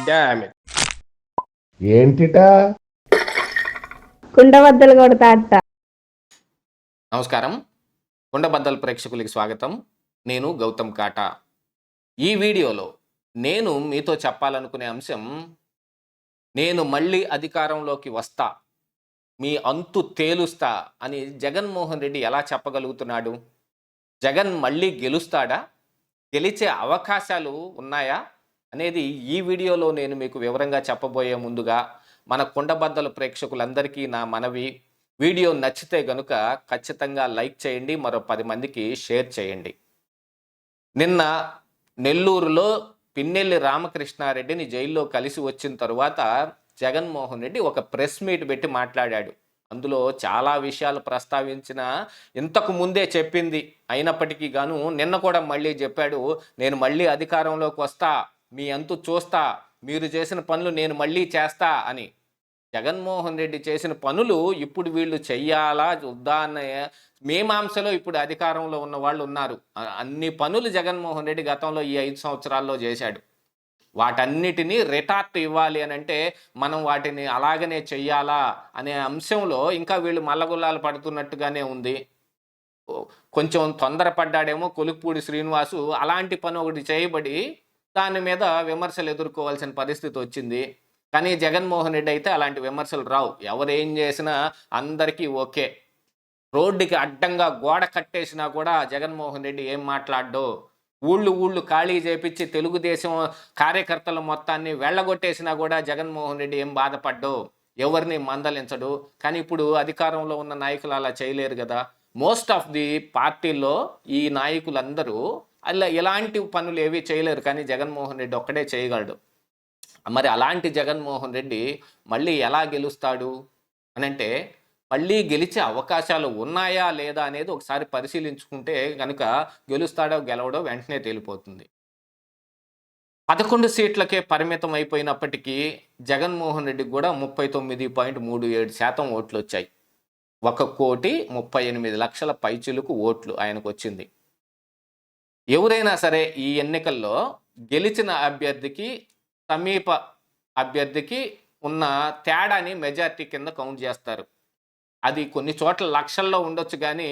Damn it. ఏంటిటా కుండబద్దలు కొడతా అత్త. నమస్కారం, కుండబద్దల ప్రేక్షకులకి స్వాగతం. నేను గౌతమ్ కాటా. ఈ వీడియోలో నేను మీతో చెప్పాలనుకునే అంశం, నేను మళ్ళీ అధికారంలోకి వస్తా, మీ అంతు తేలుస్తా అని జగన్మోహన్ రెడ్డి ఎలా చెప్పగలుగుతున్నాడు? జగన్ మళ్ళీ గెలుస్తాడా? గెలిచే అవకాశాలు ఉన్నాయా అనేది ఈ వీడియోలో నేను మీకు వివరంగా చెప్పబోయే ముందుగా మన కుండబద్దల ప్రేక్షకులందరికీ నా మనవి, వీడియో నచ్చితే గనుక ఖచ్చితంగా లైక్ చేయండి, మరో 10 మందికి షేర్ చేయండి. నిన్న నెల్లూరులో పిన్నెల్లి రామకృష్ణారెడ్డిని జైల్లో కలిసి వచ్చిన తరువాత జగన్మోహన్ రెడ్డి ఒక ప్రెస్ మీట్ పెట్టి మాట్లాడాడు. అందులో చాలా విషయాలు ప్రస్తావించిన, ఇంతకు ముందే చెప్పింది అయినప్పటికీ గాను నిన్న కూడా మళ్ళీ చెప్పాడు, నేను మళ్ళీ అధికారంలోకి వస్తా, మీ అంతు చూస్తా, మీరు చేసిన పనులు నేను మళ్ళీ చేస్తా అని. జగన్మోహన్ రెడ్డి చేసిన పనులు ఇప్పుడు వీళ్ళు చెయ్యాలా వద్దా అనే మీమాంసలో ఇప్పుడు అధికారంలో ఉన్న వాళ్ళు ఉన్నారు. అన్ని పనులు జగన్మోహన్ రెడ్డి గతంలో ఈ 5 సంవత్సరాల్లో చేశాడు. వాటన్నిటినీ రిటార్ట్ ఇవ్వాలి అని అంటే మనం వాటిని అలాగనే చెయ్యాలా అనే అంశంలో ఇంకా వీళ్ళు మల్లగుల్లాలు పడుతున్నట్టుగానే ఉంది. కొంచెం తొందరపడ్డాడేమో కొలుక్పూడి శ్రీనివాసు, అలాంటి పని ఒకటి చేయబడి దాని మీద విమర్శలు ఎదుర్కోవాల్సిన పరిస్థితి వచ్చింది. కానీ జగన్మోహన్ రెడ్డి అయితే అలాంటి విమర్శలు రావు. ఎవరేం చేసినా అందరికీ ఓకే. రోడ్డుకి అడ్డంగా గోడ కట్టేసినా కూడా జగన్మోహన్ రెడ్డి ఏం మాట్లాడ్డో, ఊళ్ళు ఖాళీ చేపించి తెలుగుదేశం కార్యకర్తల మొత్తాన్ని వెళ్ళగొట్టేసినా కూడా జగన్మోహన్ రెడ్డి ఏం బాధపడ్డో, ఎవరిని మందలించడు. కానీ ఇప్పుడు అధికారంలో ఉన్న నాయకులు అలా చేయలేరు కదా. మోస్ట్ ఆఫ్ ది పార్టీల్లో ఈ నాయకులందరూ అలా ఎలాంటి పనులు ఏవి చేయలేరు, కానీ జగన్మోహన్ రెడ్డి ఒక్కడే చేయగలడు. మరి అలాంటి జగన్మోహన్ రెడ్డి మళ్ళీ ఎలా గెలుస్తాడు అని అంటే, మళ్ళీ గెలిచే అవకాశాలు ఉన్నాయా లేదా అనేది ఒకసారి పరిశీలించుకుంటే కనుక గెలుస్తాడో గెలవడో వెంటనే తేలిపోతుంది. 11 సీట్లకే పరిమితం అయిపోయినప్పటికీ జగన్మోహన్ రెడ్డికి కూడా 39.37% ఓట్లు వచ్చాయి. 1,38,00,000 పైచిలుకు ఓట్లు ఆయనకు వచ్చింది. ఎవరైనా సరే ఈ ఎన్నికల్లో గెలిచిన అభ్యర్థికి సమీప అభ్యర్థికి ఉన్న తేడాని మెజారిటీ కింద కౌంట్ చేస్తారు. అది కొన్ని చోట్ల లక్షల్లో ఉండొచ్చు, కానీ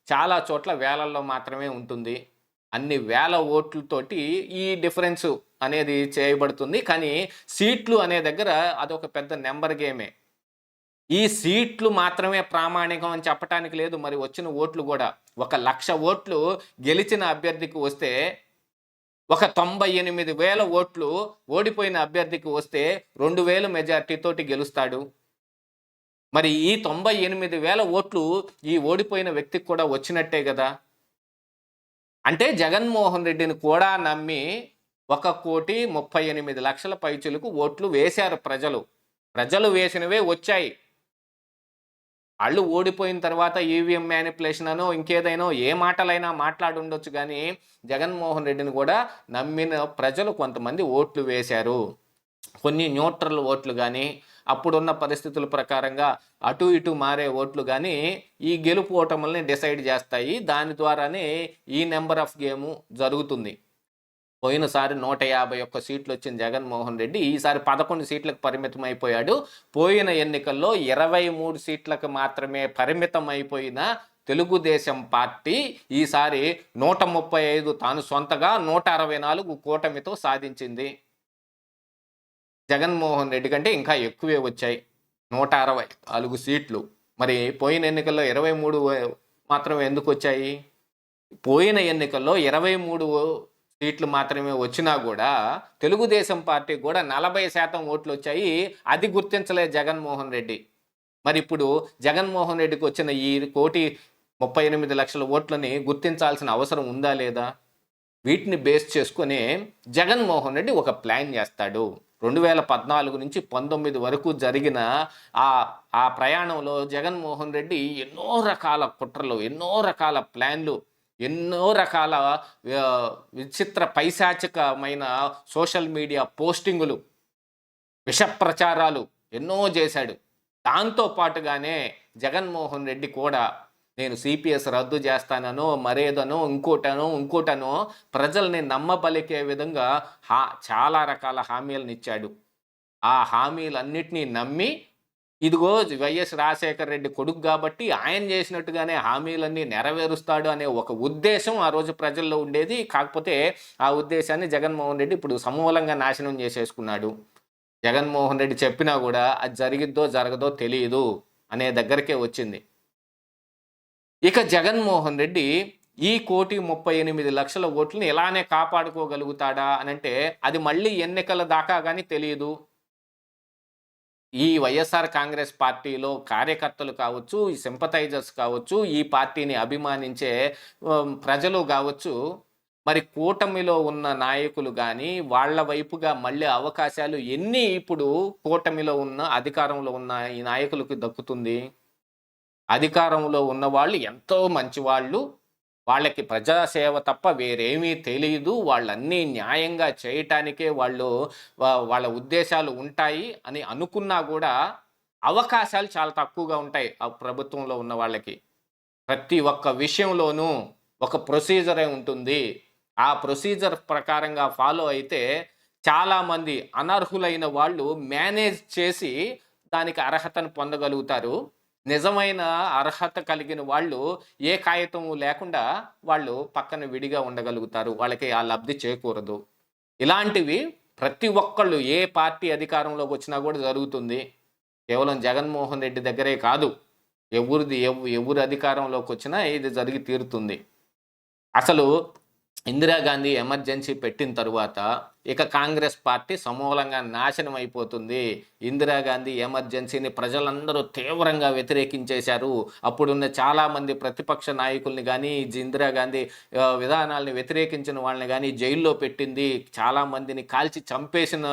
చాలా చోట్ల వేలల్లో మాత్రమే ఉంటుంది. అన్ని వేల ఓట్లతోటి ఈ డిఫరెన్స్ అనేది చేయబడుతుంది. కానీ సీట్లు అనే దగ్గర అదొక పెద్ద నెంబర్ గేమే. ఈ సీట్లు మాత్రమే ప్రామాణికం అని చెప్పడానికి లేదు. మరి వచ్చిన ఓట్లు కూడా 1,00,000 ఓట్లు గెలిచిన అభ్యర్థికి వస్తే, 98,000 ఓట్లు ఓడిపోయిన అభ్యర్థికి వస్తే 2,000 మెజార్టీ తోటి గెలుస్తాడు. మరి ఈ 98,000 ఓట్లు ఈ ఓడిపోయిన వ్యక్తికి కూడా వచ్చినట్టే కదా. అంటే జగన్మోహన్ రెడ్డిని కూడా నమ్మి 1,38,00,000 పైచులకు ఓట్లు వేశారు ప్రజలు వేసినవే వచ్చాయి. వాళ్ళు ఓడిపోయిన తర్వాత ఈవీఎం మ్యానిపులేషన్ అనో ఇంకేదైనా ఏ మాటలైనా మాట్లాడుండొచ్చు, కానీ జగన్మోహన్ రెడ్డిని కూడా నమ్మిన ప్రజలు కొంతమంది ఓట్లు వేశారు. కొన్ని న్యూట్రల్ ఓట్లు కానీ, అప్పుడున్న పరిస్థితుల ప్రకారంగా అటు ఇటు మారే ఓట్లు కానీ ఈ గెలుపు ఓటముల్ని డిసైడ్ చేస్తాయి. దాని ద్వారానే ఈ నెంబర్ ఆఫ్ గేము జరుగుతుంది. పోయినసారి 151 సీట్లు వచ్చిన జగన్మోహన్ రెడ్డి ఈసారి 11 సీట్లకు పరిమితం అయిపోయాడు. పోయిన ఎన్నికల్లో 23 సీట్లకు మాత్రమే పరిమితం అయిపోయిన తెలుగుదేశం పార్టీ ఈసారి 135 తాను సొంతగా, 164 కూటమితో సాధించింది. జగన్మోహన్ రెడ్డి కంటే ఇంకా ఎక్కువే వచ్చాయి, 164 సీట్లు. మరి పోయిన ఎన్నికల్లో 23 మాత్రమే ఎందుకు వచ్చాయి? పోయిన ఎన్నికల్లో 23 సీట్లు మాత్రమే వచ్చినా కూడా తెలుగుదేశం పార్టీ కూడా 40% ఓట్లు వచ్చాయి. అది గుర్తించలేదు జగన్మోహన్ రెడ్డి. మరి ఇప్పుడు జగన్మోహన్ రెడ్డికి వచ్చిన ఈ 1,38,00,000 ఓట్లని గుర్తించాల్సిన అవసరం ఉందా లేదా? వీటిని బేస్ చేసుకుని జగన్మోహన్ రెడ్డి ఒక ప్లాన్ చేస్తాడు. 2014 నుంచి 19 వరకు జరిగిన ఆ ప్రయాణంలో జగన్మోహన్ రెడ్డి ఎన్నో రకాల కుట్రలు, ఎన్నో రకాల ప్లాన్లు, ఎన్నో రకాల విచిత్ర పైశాచికమైన సోషల్ మీడియా పోస్టింగులు, విష ప్రచారాలు ఎన్నో చేశాడు. దాంతో పాటుగానే జగన్మోహన్ రెడ్డి కూడా నేను సిపిఎస్ రద్దు చేస్తానో మరేదనో ఇంకోటనో ప్రజల్ని నమ్మబలికే విధంగా చాలా రకాల హామీలను ఇచ్చాడు. ఆ హామీలన్నిటినీ నమ్మి ఇదిగో వైఎస్ రాజశేఖర రెడ్డి కొడుకు కాబట్టి ఆయన చేసినట్టుగానే హామీలన్నీ నెరవేరుస్తాడు అనే ఒక ఉద్దేశం ఆ రోజు ప్రజల్లో ఉండేది. కాకపోతే ఆ ఉద్దేశాన్ని జగన్మోహన్ రెడ్డి ఇప్పుడు సమూలంగా నాశనం చేసేసుకున్నాడు. జగన్మోహన్ రెడ్డి చెప్పినా కూడా అది జరిగిద్దో జరగదో తెలియదు అనే దగ్గరికే వచ్చింది. ఇక జగన్మోహన్ రెడ్డి ఈ 1,38,00,000 ఓట్లని ఇలానే కాపాడుకోగలుగుతాడా అనంటే అది మళ్ళీ ఎన్నికల దాకా కానీ తెలియదు. ఈ వైఎస్ఆర్ కాంగ్రెస్ పార్టీలో కార్యకర్తలు కావచ్చు, ఈ సింపథైజర్స్ కావచ్చు, ఈ పార్టీని అభిమానించే ప్రజలు కావచ్చు, మరి కూటమిలో ఉన్న నాయకులు కానీ వాళ్ళ వైపుగా మళ్ళీ అవకాశాలు ఎన్ని ఇప్పుడు కూటమిలో ఉన్న అధికారంలో ఉన్న ఈ నాయకులకు దక్కుతుంది? అధికారంలో ఉన్న వాళ్ళు ఎంతో మంచివాళ్ళు, వాళ్ళకి ప్రజాసేవ తప్ప వేరేమీ తెలియదు, వాళ్ళన్నీ న్యాయంగా చేయటానికే వాళ్ళ ఉద్దేశాలు ఉంటాయి అని అనుకున్నా కూడా అవకాశాలు చాలా తక్కువగా ఉంటాయి ఆ ప్రభుత్వంలో ఉన్న వాళ్ళకి. ప్రతి ఒక్క విషయంలోనూ ఒక ప్రొసీజరే ఉంటుంది. ఆ ప్రొసీజర్ ప్రకారంగా ఫాలో అయితే చాలామంది అనర్హులైన వాళ్ళు మేనేజ్ చేసి దానికి అర్హతను పొందగలుగుతారు. నిజమైన అర్హత కలిగిన వాళ్ళు ఏ కాగితం లేకుండా వాళ్ళు పక్కన విడిగా ఉండగలుగుతారు. వాళ్ళకి ఆ లబ్ధి చేకూరదు. ఇలాంటివి ప్రతి ఒక్కళ్ళు ఏ పార్టీ అధికారంలోకి వచ్చినా కూడా జరుగుతుంది. కేవలం జగన్మోహన్ రెడ్డి దగ్గరే కాదు, ఎవరు అధికారంలోకి వచ్చినా ఇది జరిగి తీరుతుంది. అసలు ఇందిరాగాంధీ ఎమర్జెన్సీ పెట్టిన తరువాత ఇక కాంగ్రెస్ పార్టీ సమూలంగా నాశనం అయిపోతుంది. ఇందిరాగాంధీ ఎమర్జెన్సీని ప్రజలందరూ తీవ్రంగా వ్యతిరేకించేశారు. అప్పుడున్న చాలామంది ప్రతిపక్ష నాయకుల్ని కానీ, ఇందిరాగాంధీ విధానాలను వ్యతిరేకించిన వాళ్ళని కానీ జైల్లో పెట్టింది. చాలామందిని కాల్చి చంపేసిన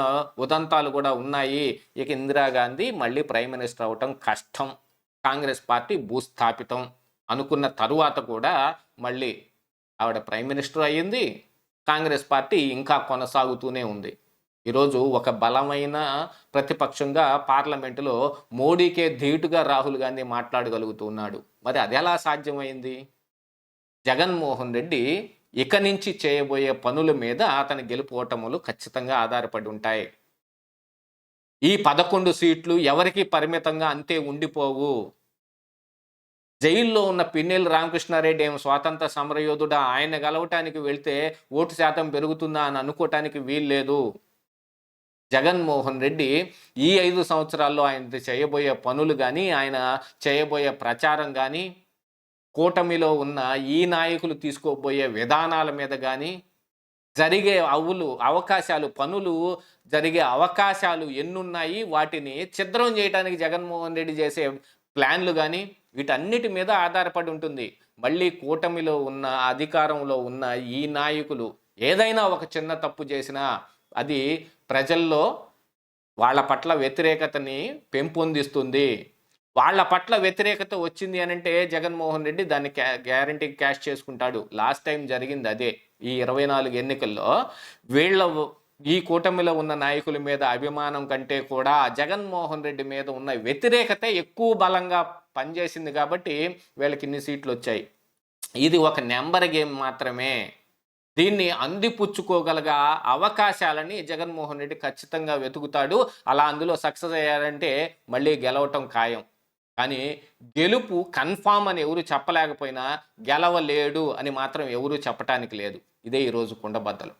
ఉదంతాలు కూడా ఉన్నాయి. ఇక ఇందిరాగాంధీ మళ్ళీ ప్రైమ్ మినిస్టర్ అవటం కష్టం, కాంగ్రెస్ పార్టీ భూస్థాపితం అనుకున్న తరువాత కూడా మళ్ళీ ఆవిడ ప్రైమ్ మినిస్టర్ అయ్యింది. కాంగ్రెస్ పార్టీ ఇంకా కొనసాగుతూనే ఉంది. ఈరోజు ఒక బలమైన ప్రతిపక్షంగా పార్లమెంటులో మోడీకే ధీటుగా రాహుల్ గాంధీ మాట్లాడగలుగుతున్నాడు. మరి అది ఎలా సాధ్యమైంది? జగన్మోహన్ రెడ్డి ఇక నుంచి చేయబోయే పనుల మీద అతని గెలుపు ఓటములు ఖచ్చితంగా ఆధారపడి ఉంటాయి. ఈ 11 సీట్లు ఎవరికి పరిమితంగా అంతే ఉండిపోవు. జైల్లో ఉన్న పిన్నెల్లి రామకృష్ణారెడ్డి ఏమో స్వాతంత్ర సమరయోధుడా, ఆయన గెలవటానికి వెళ్తే ఓటు శాతం పెరుగుతుందా అని అనుకోవటానికి వీల్లేదు. జగన్మోహన్ రెడ్డి ఈ 5 సంవత్సరాల్లో ఆయన చేయబోయే పనులు కానీ, ఆయన చేయబోయే ప్రచారం కానీ, కూటమిలో ఉన్న ఈ నాయకులు తీసుకోబోయే విధానాల మీద కానీ, జరిగే పనులు జరిగే అవకాశాలు ఎన్నున్నాయి, వాటిని ఛిద్రం చేయడానికి జగన్మోహన్ రెడ్డి చేసే ప్లాన్లు కానీ వీటన్నిటి మీద ఆధారపడి ఉంటుంది. మళ్ళీ కూటమిలో ఉన్న అధికారంలో ఉన్న ఈ నాయకులు ఏదైనా ఒక చిన్న తప్పు చేసినా అది ప్రజల్లో వాళ్ళ పట్ల వ్యతిరేకతని పెంపొందిస్తుంది. వాళ్ళ పట్ల వ్యతిరేకత వచ్చింది అనంటే జగన్మోహన్ రెడ్డి దాన్ని గ్యారంటీ క్యాష్ చేసుకుంటాడు. లాస్ట్ టైం జరిగింది అదే. ఈ 24 ఎన్నికల్లో ఈ కూటమిలో ఉన్న నాయకుల మీద అభిమానం కంటే కూడా జగన్మోహన్ రెడ్డి మీద ఉన్న వ్యతిరేకత ఎక్కువ బలంగా పనిచేసింది కాబట్టి వీళ్ళకి ఇన్ని సీట్లు వచ్చాయి. ఇది ఒక నెంబర్ గేమ్ మాత్రమే. దీన్ని అందిపుచ్చుకోగలగా అవకాశాలని జగన్మోహన్ రెడ్డి ఖచ్చితంగా వెతుకుతాడు. అలా అందులో సక్సెస్ అయ్యారంటే మళ్ళీ గెలవటం ఖాయం. కానీ గెలుపు కన్ఫామ్ అని ఎవరు చెప్పలేకపోయినా గెలవలేడు అని మాత్రం ఎవరు చెప్పటానికి లేదు. ఇదే ఈరోజు కుండబద్దలు.